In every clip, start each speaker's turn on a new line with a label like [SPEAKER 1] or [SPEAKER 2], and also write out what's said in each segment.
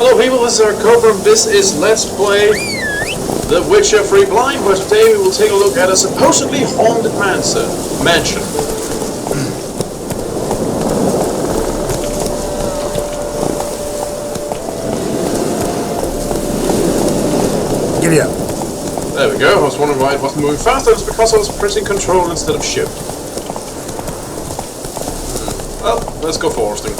[SPEAKER 1] Hello people, this is our Cobra, and this is Let's Play The Witcher Free Blind, where today we will take a look at a supposedly haunted mansion.
[SPEAKER 2] Giddy up.
[SPEAKER 1] There we go, I was wondering why it wasn't moving faster. It's because I was pressing control instead of shift. Well, let's go foresting.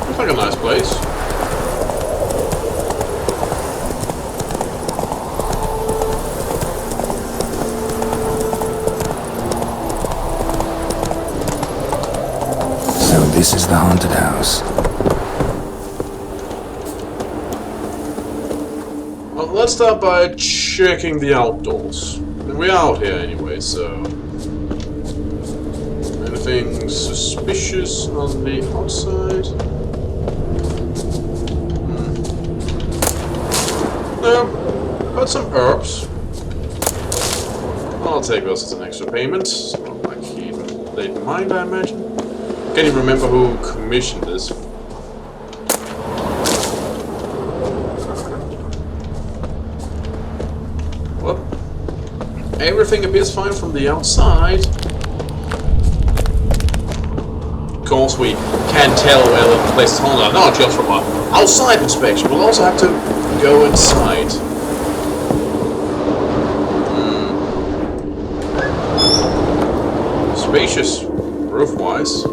[SPEAKER 1] Looks like a nice place.
[SPEAKER 2] This is the haunted house.
[SPEAKER 1] Well, let's start by checking the outdoors. We're out here anyway, so... Anything suspicious on the outside? No, got some herbs. I'll take those as an extra payment. It's not like he even laid in mind, I imagine. Can't even remember who commissioned this. Well, everything appears fine from the outside. Of course, we can't tell whether the place is haunted or not just from our outside inspection. We'll also have to go inside. Spacious, roof-wise.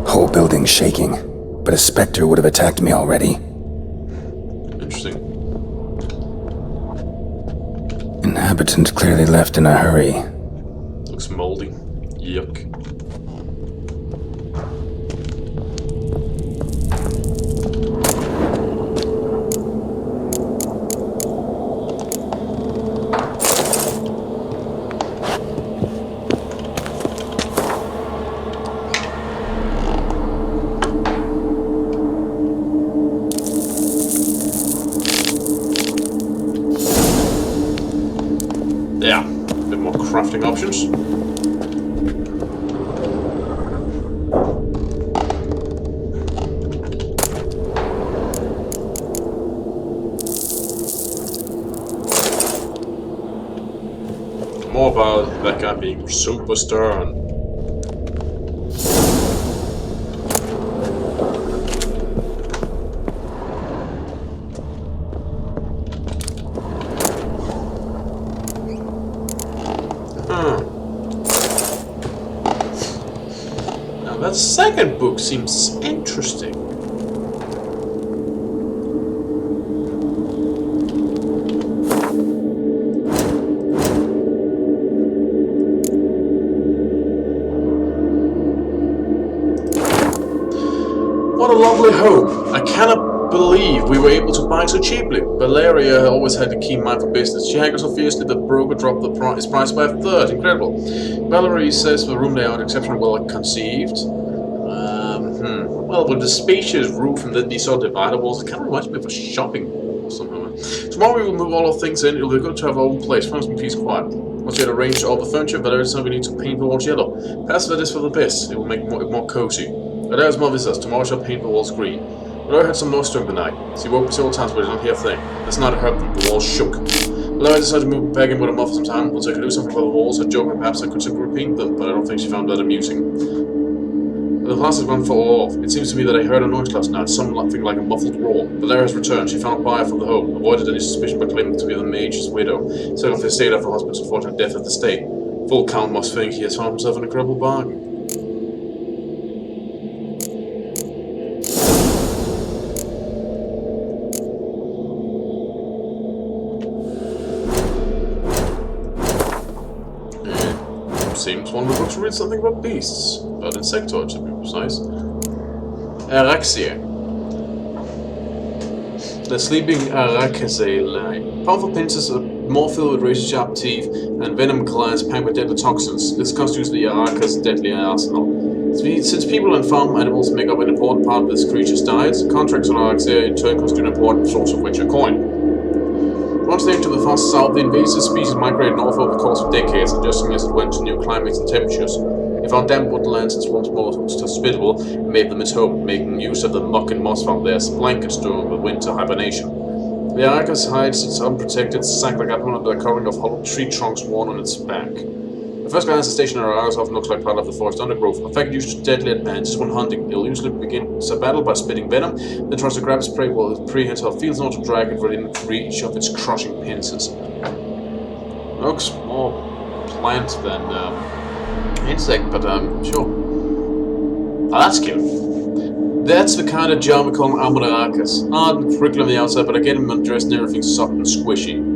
[SPEAKER 2] Whole building's shaking, but a specter would have attacked me already.
[SPEAKER 1] Interesting.
[SPEAKER 2] Inhabitant clearly left in a hurry.
[SPEAKER 1] Looks moldy. Yuck. Yeah, a bit more crafting options. More about that guy being super stern. Now that second book seems interesting. What a lovely home. I cannot believe we were able to buy so cheaply. Valeria always had a keen mind for business. She hankered so fiercely that the broker dropped his price by a third. Incredible. Valerie says the room layout exceptionally well conceived. Well, with the spacious roof and then these sort of divider walls, it kind of reminds me of a shopping mall somehow. Tomorrow we will move all our things in. It'll be good to have our own place. Promise me peace quiet. Once we had arranged all the furniture, Valeria said we need to paint the walls yellow. Perhaps that is for the best. It will make it more cozy. Valeria's mother visits us. Tomorrow I shall paint the walls green. Valeria heard some noise during the night. She woke me several times, but I did not hear a thing. This night I heard them. The walls shook. Valeria decided to move back in with her mother for some time. Once I could do something for the walls, I joked that perhaps I could simply repaint them, but I don't think she found that amusing. The class has run full off. It seems to me that I heard a noise last night, something like a muffled roar. Valeria has returned. She found a buyer for the home, avoided any suspicion by claiming to be the mage's widow, set off the estate after her husband's unfortunate death at the stake. Full count must think he has found himself an incredible bargain. Seems one of the books read something about beasts, about insectoids to be precise. Araxia. The sleeping Araxia. Powerful pincers are more filled with razor-sharp teeth and venom glands packed with deadly toxins. This constitutes the Araka's deadly arsenal. Since people and farm animals make up an important part of this creature's diet, contracts on Arxia in turn constitute an important source of richer coin. Once named to the far south, the invasive species migrated north over the course of decades, adjusting as it went to new climates and temperatures. It found damp woodlands as once more hospitable and made them its home, making use of the muck and moss found there as blankets during the winter hibernation. The Arcus hides its unprotected sack-like abdomen under a covering of hollow tree trunks worn on its back. At first glance, the stationary Arcus often looks like part of the forest undergrowth, a fact used to deadly advances when hunting. It'll usually begin a battle by spitting venom, then tries to grab its prey while its prey until it feels not to drag it within reach of its crushing pincers. Looks more plant than insect, but sure. Oh, that's cute. That's the kind of jar we call an armored Arcus. Hard and prickly on the outside, but again, when dressed in everything soft and squishy.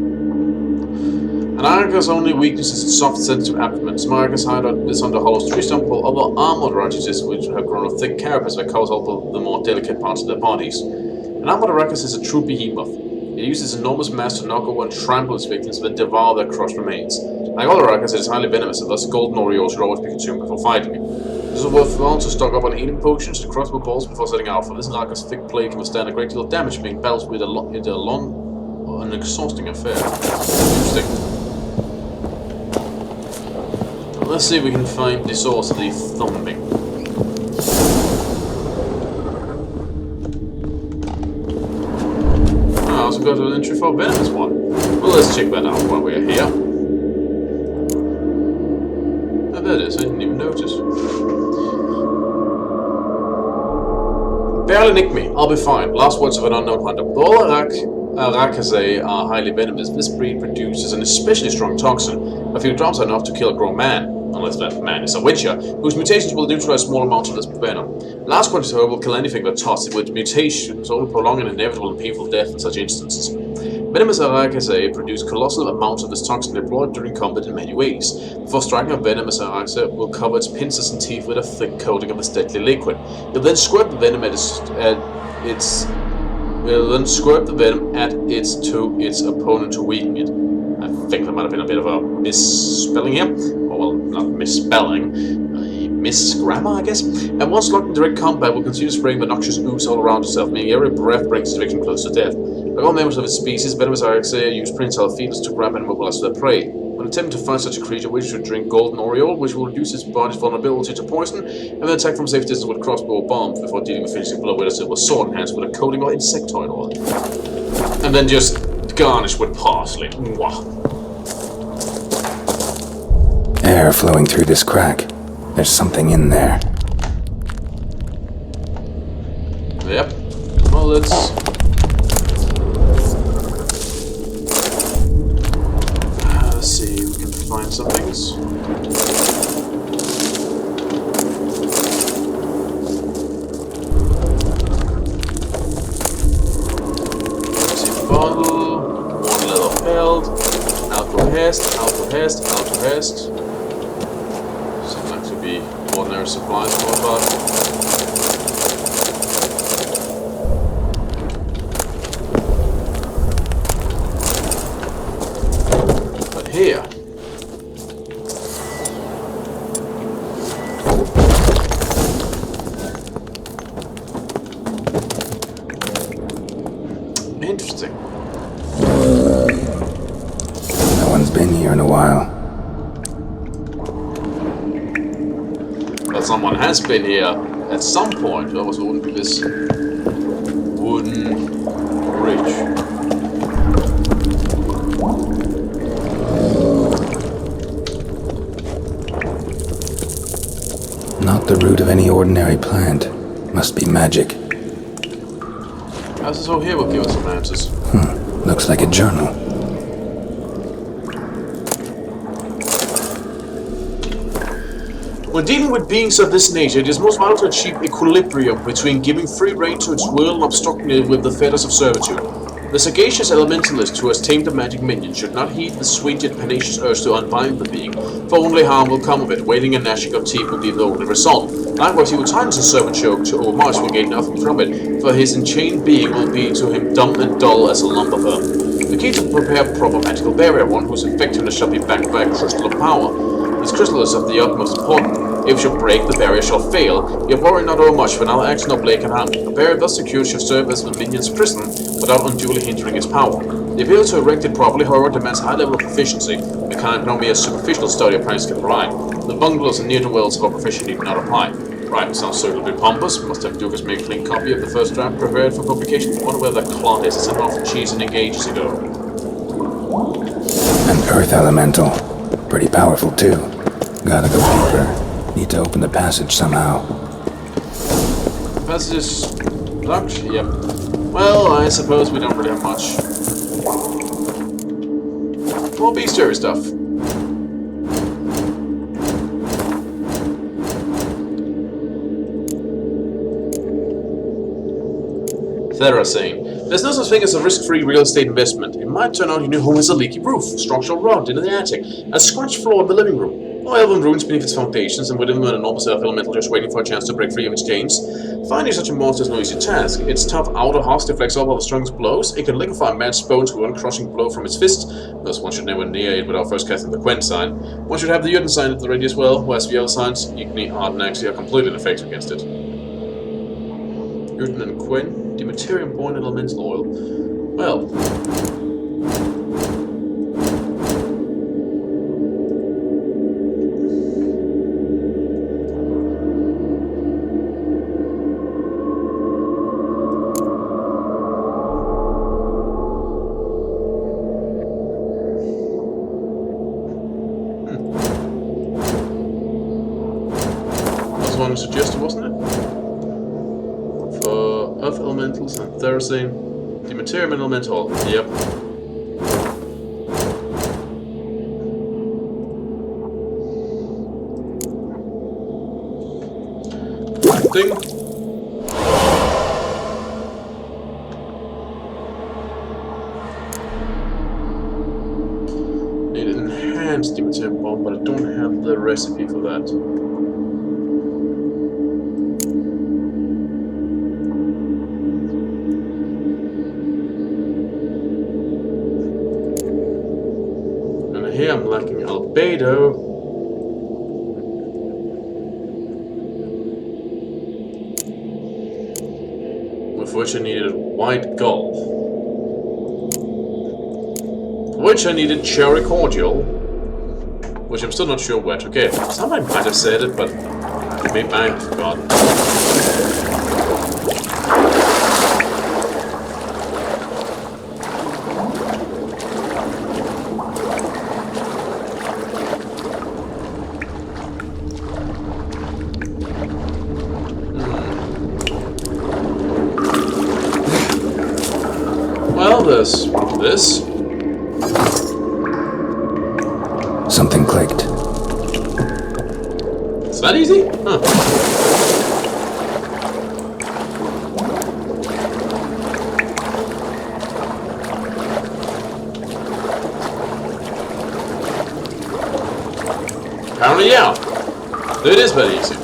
[SPEAKER 1] An Arcus' only weakness is its soft, sensitive abdomen. Some Arcus hide this under hollow tree stump, while other armored Arcus which have grown a thick carapace that covers all the more delicate parts of their bodies. An armored Arcus is a true behemoth. It uses enormous mass to knock over and trample its victims, then devour their crushed remains. Like all Arcus, it is highly venomous, and thus golden Oriole should always be consumed before fighting it. It is worthwhile to stock up on healing potions and crossbow bolts before setting out, for this Arcus' thick blade can withstand a great deal of damage, being balanced with a long and exhausting affair. Interesting. Let's see if we can find the source of the thumping. Oh, also got an entry for a venomous one. Well, let's check that out while we're here. Oh, there it is, I didn't even notice. Barely nicked me, I'll be fine. Last words of an unknown hunter. All Arcaceae are highly venomous. This breed produces an especially strong toxin. A few drops are enough to kill a grown man. Unless that man is a witcher, whose mutations will neutralize small amounts of this venom. Large quantities, however, will kill anything that tosses, with mutations only prolong an inevitable and painful death in such instances. Venomous Arcaceae produce colossal amounts of this toxin deployed during combat in many ways. Before striking, a venomous Arcaceae will cover its pincers and teeth with a thick coating of this deadly liquid. It will then squirt the venom to its opponent to weaken it. I think there might have been a bit of a misspelling here. Well, not misspelling, a misgrammar, I guess. And once locked in direct combat, will continue spraying the noxious ooze all around itself, meaning every breath brings its victim close to death. Like all members of its species, venomous Arcaceae use prehensile feelers to grab and immobilize their prey. When attempting to fight such a creature, we should drink golden Oriole, which will reduce its body's vulnerability to poison, and then attack from safe distance with crossbow or bombs before dealing a finishing blow with a silver sword enhanced with a coating of insectoid oil. And then just garnish with parsley. Mwah.
[SPEAKER 2] Air flowing through this crack. There's something in there.
[SPEAKER 1] Yep. Well, let's... let's see if we can find some things. See the bottle. One leather pelt. Alcohol hest. Seem like to be ordinary supplies for about. But here. Interesting.
[SPEAKER 2] No one's been here in a while.
[SPEAKER 1] But someone has been here at some point. Otherwise, it wouldn't be this wooden bridge.
[SPEAKER 2] Not the root of any ordinary plant. Must be magic.
[SPEAKER 1] How's this all here will give us some answers?
[SPEAKER 2] Looks like a journal.
[SPEAKER 1] When dealing with beings of this nature, it is most vital to achieve equilibrium between giving free rein to its will and obstructing it with the fetters of servitude. The sagacious elementalist who has tamed a magic minion should not heed the sweet yet pernicious urge to unbind the being, for only harm will come of it. Wailing and gnashing of teeth will be the only result. Likewise, he who tightens his servant choke to overmuch will gain nothing from it, for his enchained being will be to him dumb and dull as a lumber firm. The key to prepare proper magical barrier, one whose effectiveness shall be backed by a crystal of power. This crystal is of the utmost importance. If you should break, the barrier shall fail. Your worry not overmuch, for neither action nor blade can harm you. A barrier thus secured shall serve as the minion's prison, without unduly hindering its power. The ability to erect it properly, however, demands a high level of proficiency, the kind can only a superficial study of practice can provide. The bungalows and near-to-wells of a profession need not apply. Right, sounds so a bit pompous. Must have Dukas made a clean copy of the first draft prepared for publication. Wonder where that clot is. It's sent off to Cheesening ages ago.
[SPEAKER 2] An earth elemental. Pretty powerful, too. Gotta go deeper. Need to open the passage somehow.
[SPEAKER 1] Passage is blocked? Yep. Well, I suppose we don't really have much. More bestiary stuff. Therazane. There's no such thing as a risk-free real estate investment. It might turn out your new home has a leaky roof, structural rot in the attic, a scratched floor in the living room, or elven ruins beneath its foundations, and with them an enormous elemental just waiting for a chance to break free of its chains. Finding such a monster is no easy task. Its tough outer husk deflects all of the strongest blows. It can liquefy man's bones with one crushing blow from its fist, thus one should never near it without first casting the Quen sign. One should have the Jotun sign at the ready as well, whereas the other signs, Igni, Ard, and Axia, are completely ineffective against it. Jotun and Quen. The materium-born elemental oil. Well. That was one suggested, wasn't it? Earth elementals and Therazane. The material elemental. Yep. Thing. Need an enhanced material bomb, but I don't have the recipe for that. Here I'm lacking albedo. With which I needed white gold. For which I needed cherry cordial. Which I'm still not sure where to get. Somebody might have said it, but maybe I have forgotten. Well, there's this.
[SPEAKER 2] Something clicked.
[SPEAKER 1] Is that easy? Huh. Apparently, yeah. It is very easy.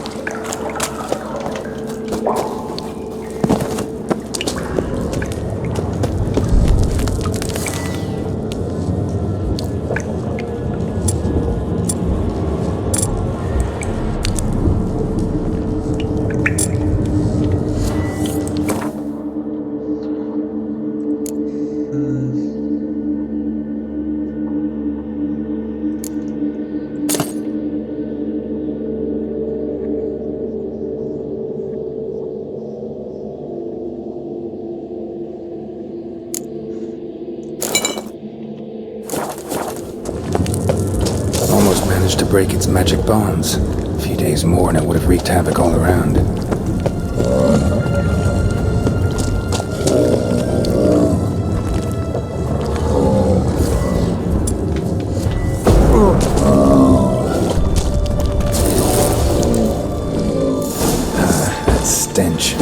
[SPEAKER 2] Managed to break its magic bonds. A few days more and it would have wreaked havoc all around. That stench.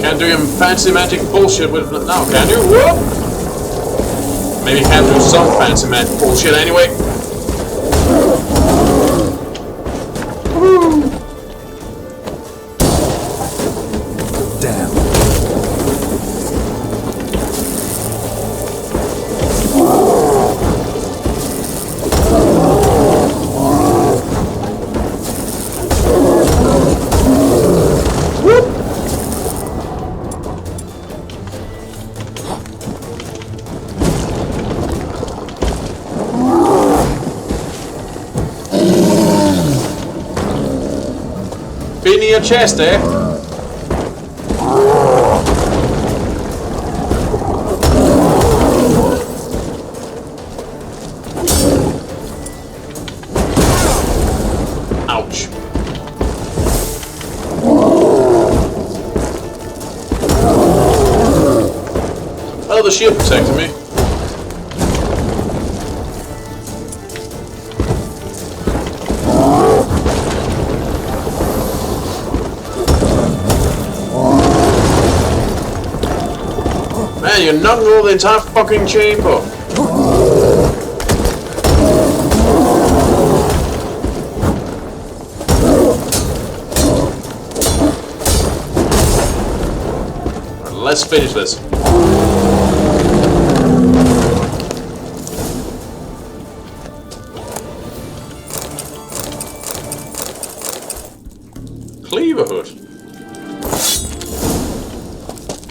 [SPEAKER 1] Can't do your fancy magic bullshit with it now, can you? Whoop! Maybe you can do some fancy magic bullshit anyway. your chest, eh? Ouch. Oh, the shield protected me. Man, you're knocking over the entire fucking chamber. Right, let's finish this. Cleaver hood.